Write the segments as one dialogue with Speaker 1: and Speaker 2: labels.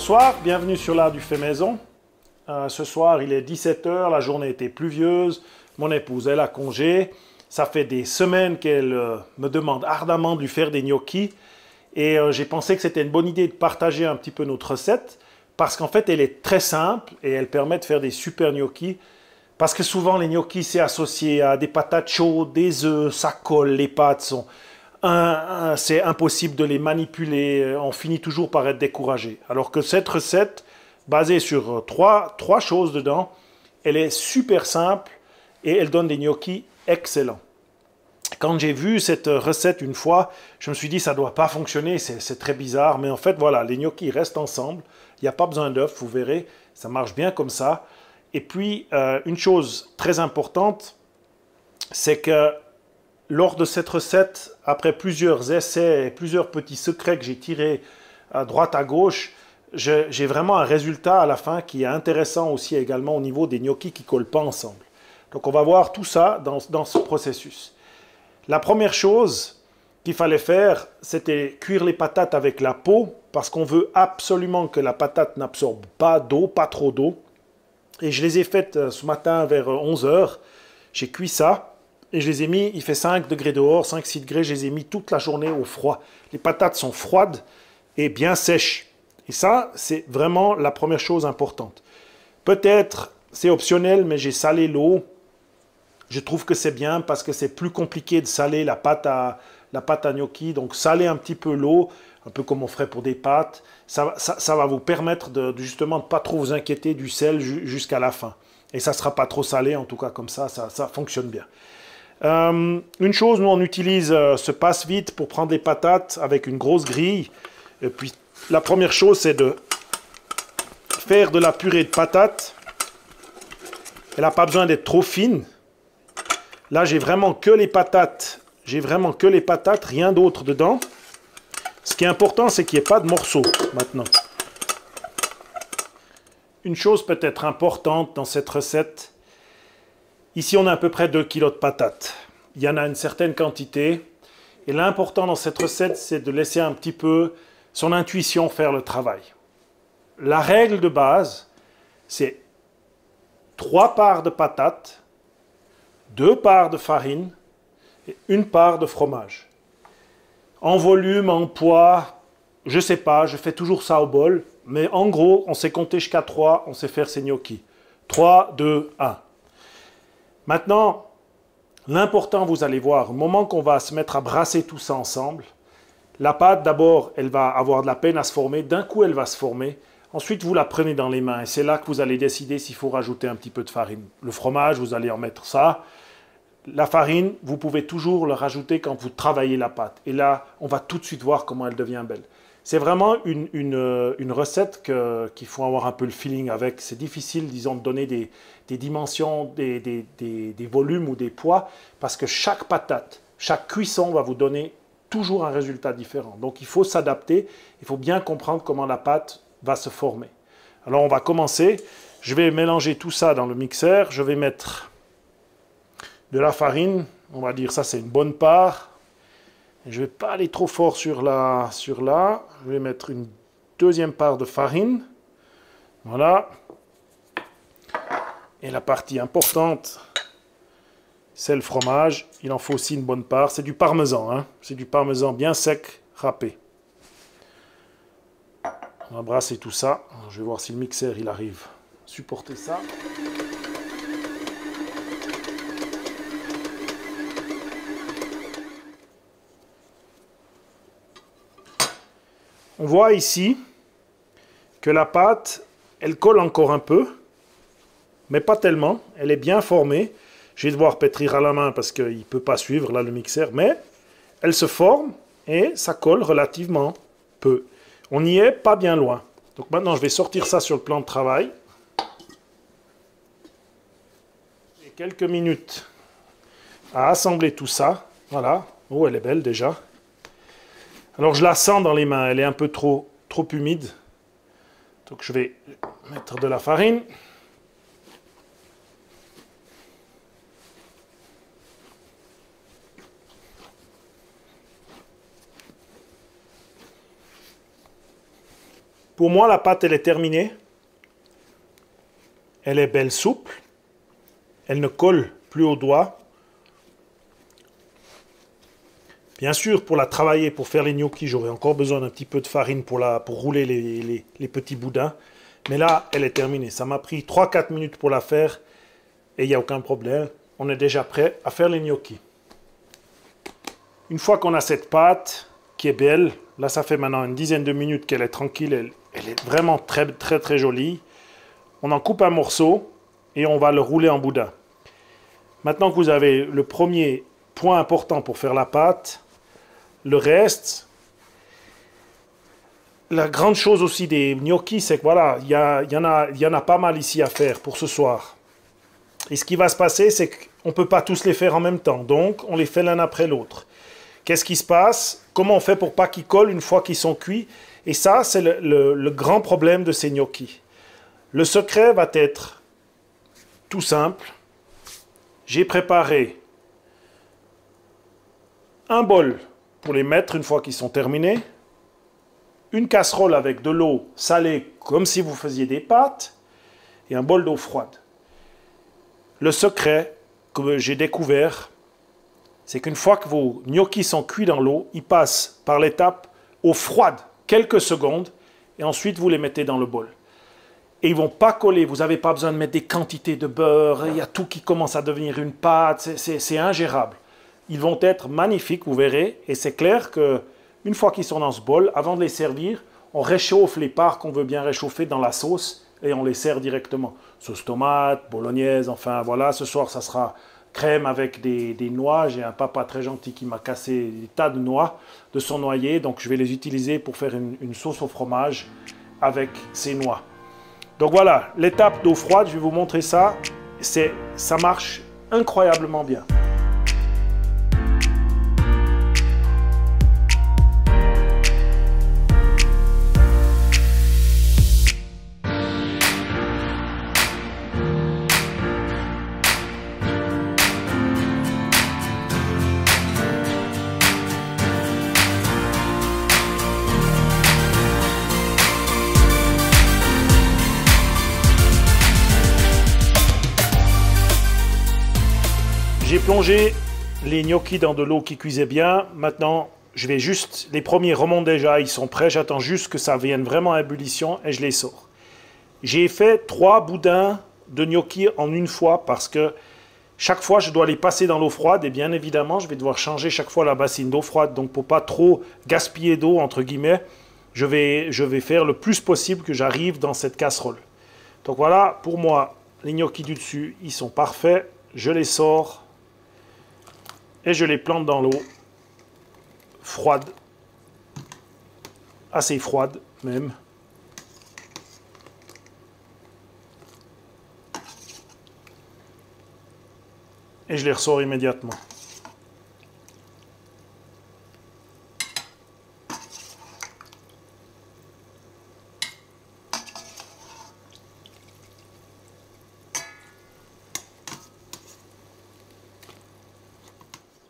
Speaker 1: Bonsoir, bienvenue sur l'art du fait maison. Ce soir, il est 17 h, la journée était pluvieuse, mon épouse, elle a congé. Ça fait des semaines qu'elle me demande ardemment de lui faire des gnocchis. Et j'ai pensé que c'était une bonne idée de partager un petit peu notre recette, parce qu'en fait, elle est très simple et elle permet de faire des super gnocchis. Parce que souvent, les gnocchis, c'est associé à des patates chaudes, des œufs, ça colle, les pâtes sont... c'est impossible de les manipuler, on finit toujours par être découragé. Alors que cette recette, basée sur trois choses dedans, elle est super simple et elle donne des gnocchis excellents. Quand j'ai vu cette recette une fois, je me suis dit ça ne doit pas fonctionner, c'est très bizarre, mais en fait voilà, les gnocchis restent ensemble, il n'y a pas besoin d'œufs, vous verrez, ça marche bien comme ça. Et puis une chose très importante, c'est que lors de cette recette, après plusieurs essais et plusieurs petits secrets que j'ai tirés à droite à gauche, j'ai vraiment un résultat à la fin qui est intéressant aussi également au niveau des gnocchis qui ne collent pas ensemble. Donc on va voir tout ça dans ce processus. La première chose qu'il fallait faire, c'était cuire les patates avec la peau, parce qu'on veut absolument que la patate n'absorbe pas d'eau, pas trop d'eau. Et je les ai faites ce matin vers 11 h. J'ai cuit ça et je les ai mis, il fait 5 degrés dehors, 5-6 degrés, je les ai mis toute la journée au froid. Les patates sont froides et bien sèches. Et ça, c'est vraiment la première chose importante. Peut-être, c'est optionnel, mais j'ai salé l'eau. Je trouve que c'est bien parce que c'est plus compliqué de saler la pâte à gnocchi. Donc saler un petit peu l'eau, un peu comme on ferait pour des pâtes, ça va vous permettre justement de ne pas trop vous inquiéter du sel jusqu'à la fin. Et ça ne sera pas trop salé, en tout cas comme ça fonctionne bien. Une chose, nous on utilise ce passe-vite pour prendre les patates avec une grosse grille. Et puis la première chose, c'est de faire de la purée de patates. Elle n'a pas besoin d'être trop fine. Là, j'ai vraiment que les patates. Rien d'autre dedans. Ce qui est important, c'est qu'il n'y ait pas de morceaux maintenant. Une chose peut-être importante dans cette recette. Ici, on a à peu près 2 kg de patates. Il y en a une certaine quantité. Et l'important dans cette recette, c'est de laisser un petit peu son intuition faire le travail. La règle de base, c'est 3 parts de patates, 2 parts de farine et 1 part de fromage. En volume, en poids, je ne sais pas, je fais toujours ça au bol, mais en gros, on sait compter jusqu'à 3, on sait faire ses gnocchis. 3, 2, 1. Maintenant, l'important, vous allez voir, au moment qu'on va se mettre à brasser tout ça ensemble, la pâte, d'abord, elle va avoir de la peine à se former, d'un coup, elle va se former. Ensuite, vous la prenez dans les mains et c'est là que vous allez décider s'il faut rajouter un petit peu de farine. Le fromage, vous allez en mettre ça. La farine, vous pouvez toujours le rajouter quand vous travaillez la pâte. Et là, on va tout de suite voir comment elle devient belle. C'est vraiment une recette qu'il faut avoir un peu le feeling avec. C'est difficile, disons, de donner des dimensions, des volumes ou des poids, parce que chaque patate, chaque cuisson va vous donner toujours un résultat différent. Donc il faut s'adapter, il faut bien comprendre comment la pâte va se former. Alors on va commencer. Je vais mélanger tout ça dans le mixeur. Je vais mettre de la farine, on va dire ça c'est une bonne part. Je ne vais pas aller trop fort sur là. Je vais mettre une deuxième part de farine. Voilà. Et la partie importante, c'est le fromage. Il en faut aussi une bonne part. C'est du parmesan, hein. C'est du parmesan bien sec, râpé. On va brasser tout ça. Je vais voir si le mixeur il arrive à supporter ça. On voit ici que la pâte, elle colle encore un peu, mais pas tellement. Elle est bien formée. Je vais devoir pétrir à la main parce qu'il ne peut pas suivre là le mixeur, mais elle se forme et ça colle relativement peu. On n'y est pas bien loin. Donc maintenant, je vais sortir ça sur le plan de travail. Et quelques minutes à assembler tout ça. Voilà. Oh, elle est belle déjà. Alors je la sens dans les mains, elle est un peu trop humide. Donc je vais mettre de la farine. Pour moi, la pâte, elle est terminée. Elle est belle, souple. Elle ne colle plus aux doigts. Bien sûr, pour la travailler, pour faire les gnocchis, j'aurai encore besoin d'un petit peu de farine pour rouler les petits boudins. Mais là, elle est terminée. Ça m'a pris 3-4 minutes pour la faire et il n'y a aucun problème. On est déjà prêt à faire les gnocchis. Une fois qu'on a cette pâte qui est belle, là ça fait maintenant une dizaine de minutes qu'elle est tranquille, elle est vraiment très très très jolie. On en coupe un morceau et on va le rouler en boudin. Maintenant que vous avez le premier point important pour faire la pâte, le reste, la grande chose aussi des gnocchis, c'est que voilà, il y en a pas mal ici à faire pour ce soir. Et ce qui va se passer, c'est qu'on ne peut pas tous les faire en même temps, donc on les fait l'un après l'autre. Qu'est-ce qui se passe? Comment on fait pour pas qu'ils collent une fois qu'ils sont cuits? Et ça, c'est le grand problème de ces gnocchis. Le secret va être tout simple. J'ai préparé un bol pour les mettre une fois qu'ils sont terminés, une casserole avec de l'eau salée comme si vous faisiez des pâtes et un bol d'eau froide. Le secret que j'ai découvert, c'est qu'une fois que vos gnocchis sont cuits dans l'eau, ils passent par l'étape eau froide, quelques secondes, et ensuite vous les mettez dans le bol. Et ils ne vont pas coller, vous n'avez pas besoin de mettre des quantités de beurre, il y a tout qui commence à devenir une pâte, c'est ingérable. Ils vont être magnifiques, vous verrez, et c'est clair qu'une fois qu'ils sont dans ce bol, avant de les servir, on réchauffe les parts qu'on veut bien réchauffer dans la sauce, et on les sert directement. Sauce tomate, bolognaise, enfin voilà, ce soir ça sera crème avec des noix. J'ai un papa très gentil qui m'a cassé des tas de noix de son noyer, donc je vais les utiliser pour faire une sauce au fromage avec ces noix. Donc voilà, l'étape d'eau froide, je vais vous montrer ça. Ça marche incroyablement bien. J'ai plongé les gnocchis dans de l'eau qui cuisait bien. Maintenant, je vais juste... Les premiers remontent déjà, ils sont prêts. J'attends juste que ça vienne vraiment à ébullition et je les sors. J'ai fait 3 boudins de gnocchis en une fois parce que chaque fois, je dois les passer dans l'eau froide. Et bien évidemment, je vais devoir changer chaque fois la bassine d'eau froide. Donc, pour pas trop gaspiller d'eau, entre guillemets, je vais faire le plus possible que j'arrive dans cette casserole. Donc voilà, pour moi, les gnocchis du dessus, ils sont parfaits. Je les sors. Et je les plante dans l'eau froide, assez froide même. Et je les ressors immédiatement.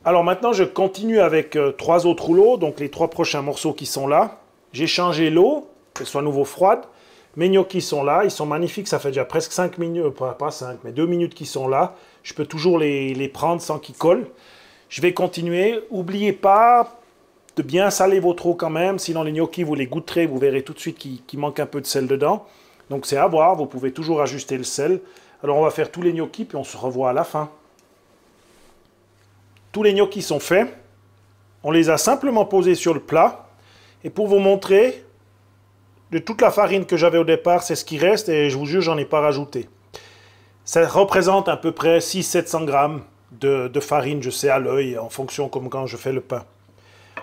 Speaker 1: Alors maintenant, je continue avec 3 autres rouleaux, donc les 3 prochains morceaux qui sont là. J'ai changé l'eau, qu'elle soit à nouveau froide. Mes gnocchis sont là, ils sont magnifiques, ça fait déjà presque 5 minutes, pas 5, mais 2 minutes qu'ils sont là. Je peux toujours les prendre sans qu'ils collent. Je vais continuer. N'oubliez pas de bien saler votre eau quand même, sinon les gnocchis, vous les goûterez, vous verrez tout de suite qu'il manque un peu de sel dedans. Donc c'est à voir, vous pouvez toujours ajuster le sel. Alors on va faire tous les gnocchis, puis on se revoit à la fin. Tous les gnocchis sont faits. On les a simplement posés sur le plat. Et pour vous montrer, de toute la farine que j'avais au départ, c'est ce qui reste. Et je vous jure, j'en ai pas rajouté. Ça représente à peu près 600-700 grammes de farine, je sais, à l'œil, en fonction comme quand je fais le pain.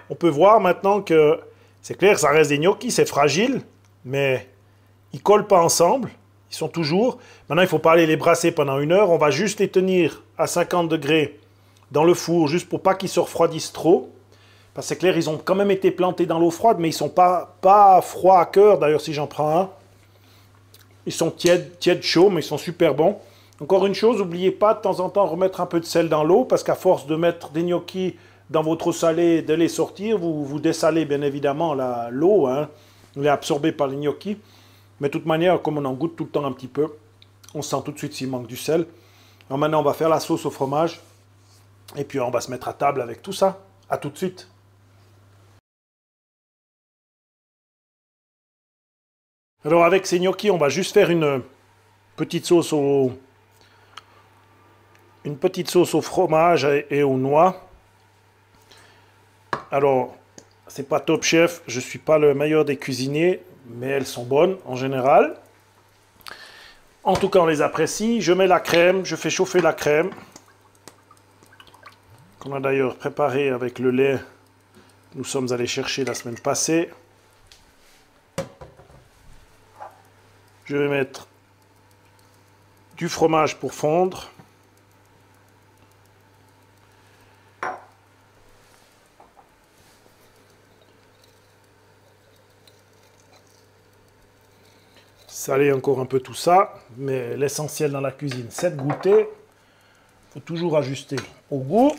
Speaker 1: On peut voir maintenant que, c'est clair, ça reste des gnocchis, c'est fragile, mais ils ne collent pas ensemble. Ils sont toujours... Maintenant, il ne faut pas aller les brasser pendant 1 heure. On va juste les tenir à 50 degrés dans le four, juste pour pas qu'ils se refroidissent trop. Parce que c'est clair, ils ont quand même été plantés dans l'eau froide, mais ils ne sont pas froids à cœur. D'ailleurs, si j'en prends un, ils sont tièdes chauds, mais ils sont super bons. Encore une chose, n'oubliez pas de temps en temps remettre un peu de sel dans l'eau, parce qu'à force de mettre des gnocchis dans votre eau salée, de les sortir, vous dessalez bien évidemment l'eau, hein. Il est absorbé par les gnocchis. Mais de toute manière, comme on en goûte tout le temps un petit peu, on sent tout de suite s'il manque du sel. Alors maintenant, on va faire la sauce au fromage. Et puis on va se mettre à table avec tout ça. À tout de suite. Alors avec ces gnocchis, on va juste faire une petite sauce au fromage et aux noix. Alors, c'est pas Top Chef, je suis pas le meilleur des cuisiniers, mais elles sont bonnes en général. En tout cas, on les apprécie. Je mets la crème, je fais chauffer la crème, qu'on a d'ailleurs préparée avec le lait. Nous sommes allés chercher la semaine passée. Je vais mettre du fromage pour fondre. Saler encore un peu tout ça, mais l'essentiel dans la cuisine, c'est de goûter. Il faut toujours ajuster au goût.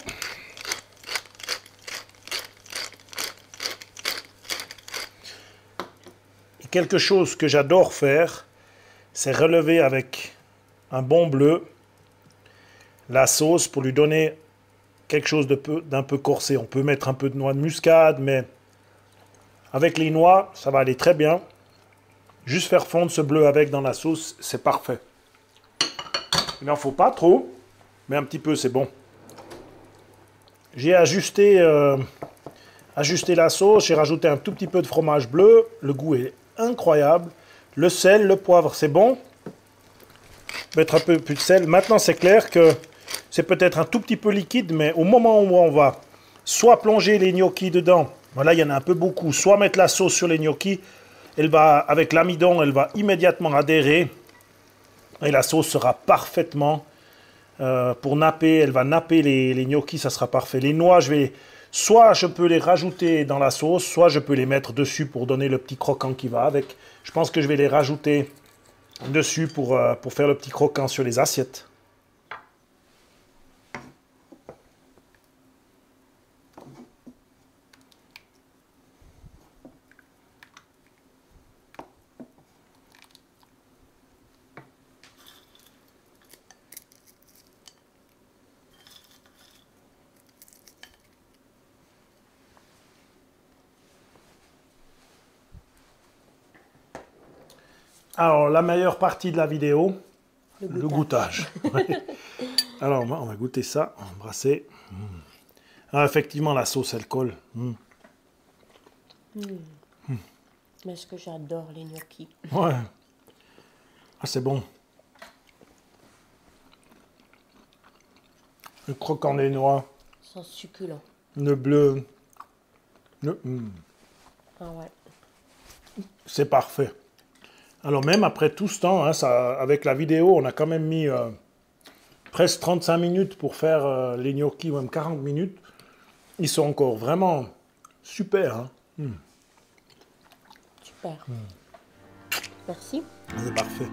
Speaker 1: Et quelque chose que j'adore faire, c'est relever avec un bon bleu la sauce pour lui donner quelque chose d'un peu corsé. On peut mettre un peu de noix de muscade, mais avec les noix, ça va aller très bien. Juste faire fondre ce bleu avec dans la sauce, c'est parfait. Il n'en faut pas trop, mais un petit peu, c'est bon. J'ai ajusté la sauce, j'ai rajouté un tout petit peu de fromage bleu. Le goût est incroyable. Le sel, le poivre, c'est bon. Mettre un peu plus de sel. Maintenant, c'est clair que c'est peut-être un tout petit peu liquide, mais au moment où on va soit plonger les gnocchis dedans, voilà, il y en a un peu beaucoup, soit mettre la sauce sur les gnocchis, elle va, avec l'amidon, elle va immédiatement adhérer et la sauce sera parfaitement pour napper. Elle va napper les gnocchis, ça sera parfait. Les noix, soit je peux les rajouter dans la sauce, soit je peux les mettre dessus pour donner le petit croquant qui va avec. Je pense que je vais les rajouter dessus pour faire le petit croquant sur les assiettes. Alors, la meilleure partie de la vidéo, le goûtage. Alors, on va goûter ça, on va embrasser. Ah, effectivement, la sauce, elle colle.
Speaker 2: Mais est-ce que j'adore les gnocchis?
Speaker 1: Ouais. Ah, c'est bon. Le croquant des noix.
Speaker 2: Ils sont succulents.
Speaker 1: Le bleu.
Speaker 2: Ah ouais.
Speaker 1: C'est parfait. Alors même après tout ce temps, hein, avec la vidéo, on a quand même mis presque 35 minutes pour faire les gnocchis, même 40 minutes. Ils sont encore vraiment super. Hein.
Speaker 2: Super. Merci.
Speaker 1: C'est parfait.